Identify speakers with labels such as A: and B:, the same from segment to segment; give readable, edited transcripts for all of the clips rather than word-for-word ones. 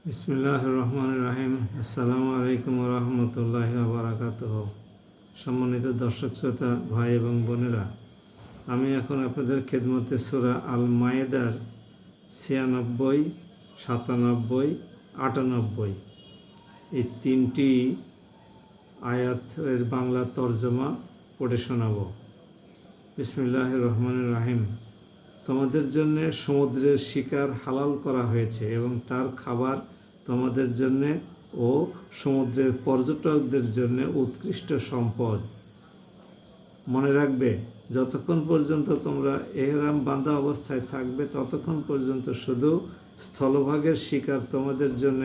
A: বিসমিল্লাহির রহমানির রহিম। আসসালামু আলাইকুম ওয়া রাহমাতুল্লাহি ওয়া বারাকাতুহু। সম্মানিত দর্শক শ্রোতা ভাই এবং বোনেরা, আমি এখন আপনাদের খেদমতে সূরা আল মায়েদার ৯৬, ৯৭, ৯৮ এই তিনটি আয়াতের বাংলা তর্জমা পড়ে শোনাব। বিসমিল্লাহির রহমানির রহিম। তোমাদের জন্য সমুদ্রের শিকার হালাল করা হয়েছে এবং তার খাবার তোমাদের জন্য ও সমুদ্রের পর্যটকদের জন্য উৎকৃষ্ট সম্পদ। মনে রাখবে, যতক্ষণ পর্যন্ত তোমরা এহরাম বাঁধা অবস্থায় থাকবে ততক্ষণ পর্যন্ত শুধু স্থলভাগের শিকার তোমাদের জন্য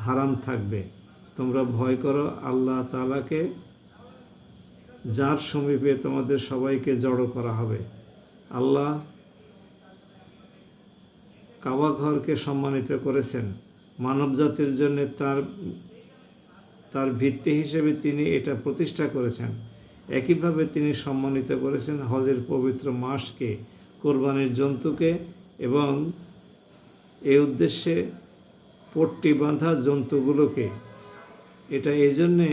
A: হারাম থাকবে। তোমরা ভয় করো আল্লাহ তাআলাকে, যার সমীপে তোমাদের সবাইকে জড়ো করা হবে। আল্লাহ কাবা ঘরকে সম্মানিত করেছেন মানবজাতির জন্য, তার ভিত্তি হিসেবে তিনি এটা প্রতিষ্ঠা করেছেন। একইভাবে তিনি সম্মানিত করেছেন হজের পবিত্র মাসকে, কোরবানির জন্তুকে এবং এই উদ্দেশ্যে পট্টি বাঁধা জন্তুগুলোকে। এটা এই জন্যে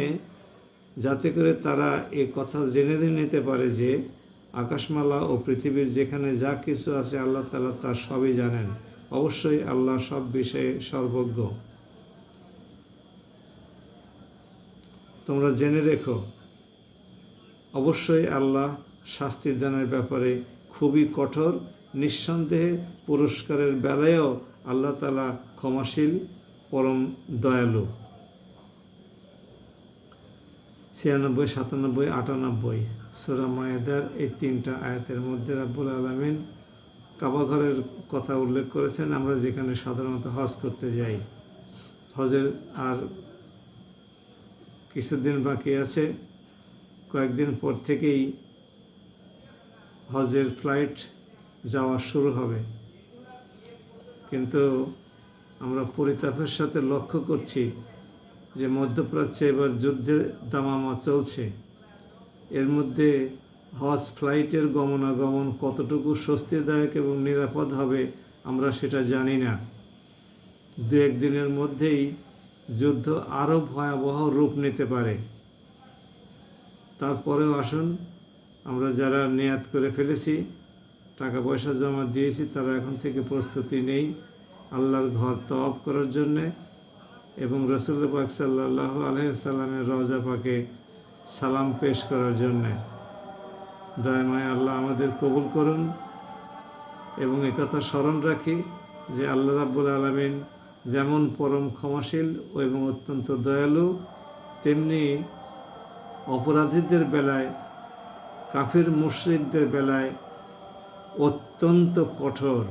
A: যাতে করে তারা এ কথা জেনে নিতে পারে যে আকাশমালা ও পৃথিবীর যেখানে যা কিছু আছে আল্লাহ তাআলা তা সবই জানেন। অবশ্যই আল্লাহ সব বিষয়ে সর্বজ্ঞ। তোমরা জেনে রেখো, অবশ্যই আল্লাহ শাস্তি দানের ব্যাপারে খুবই কঠোর। নিঃসন্দেহে পুরস্কারের বেলায়ও আল্লাহ তাআলা ক্ষমাশীল, পরম দয়ালু। ৯৬, ৯৭, ৯৮ সূরা মায়েদার এই তিনটা আয়াতের মধ্যে রাব্বুল আলামিন কাবা ঘরের কথা উল্লেখ করেছেন। আমরা যেখানে সাধারণত হজ করতে যাই, হজের আর কিছুদিন বাকি আছে, কয়েকদিন পর থেকেই হজের ফ্লাইট যাওয়া শুরু হবে। কিন্তু আমরা পরিতাপের সাথে লক্ষ্য করছি যে মধ্যপ্রাচ্যে এবার যুদ্ধের দামামা চলছে। এর মধ্যে হজ ফ্লাইটের গমনাগমন কতটুকু স্বস্তিদায়ক এবং নিরাপদ হবে আমরা সেটা জানি না। দু একদিনের মধ্যেই যুদ্ধ আরও ভয়াবহ রূপ নিতে পারে। তারপরেও আসুন, আমরা যারা নিয়াত করে ফেলেছি, টাকা পয়সা জমা দিয়েছি, তারা এখন থেকে প্রস্তুতি নেই আল্লাহর ঘর তওয়াফ করার জন্যে এবং রাসূলুল্লাহ পাক সাল্লাল্লাহু আলাইহি ওয়াসাল্লামের রওজা পাকে সালাম পেশ করার জন্যে। দয়াময় আল্লাহ আমাদের কবুল করুন এবং একথা স্মরণ রাখি যে আল্লাহ রাব্বুল আলামিন যেমন পরম ক্ষমাশীল এবং অত্যন্ত দয়ালু, তেমনি অপরাধীদের বেলায়, কাফির মুশরিকদের বেলায় অত্যন্ত কঠোর।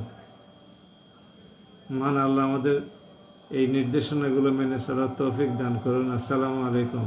A: মান আল্লাহ আমাদের এই নির্দেশনাগুলো মেনে চলার তৌফিক দান করুন। আসসালামু আলাইকুম।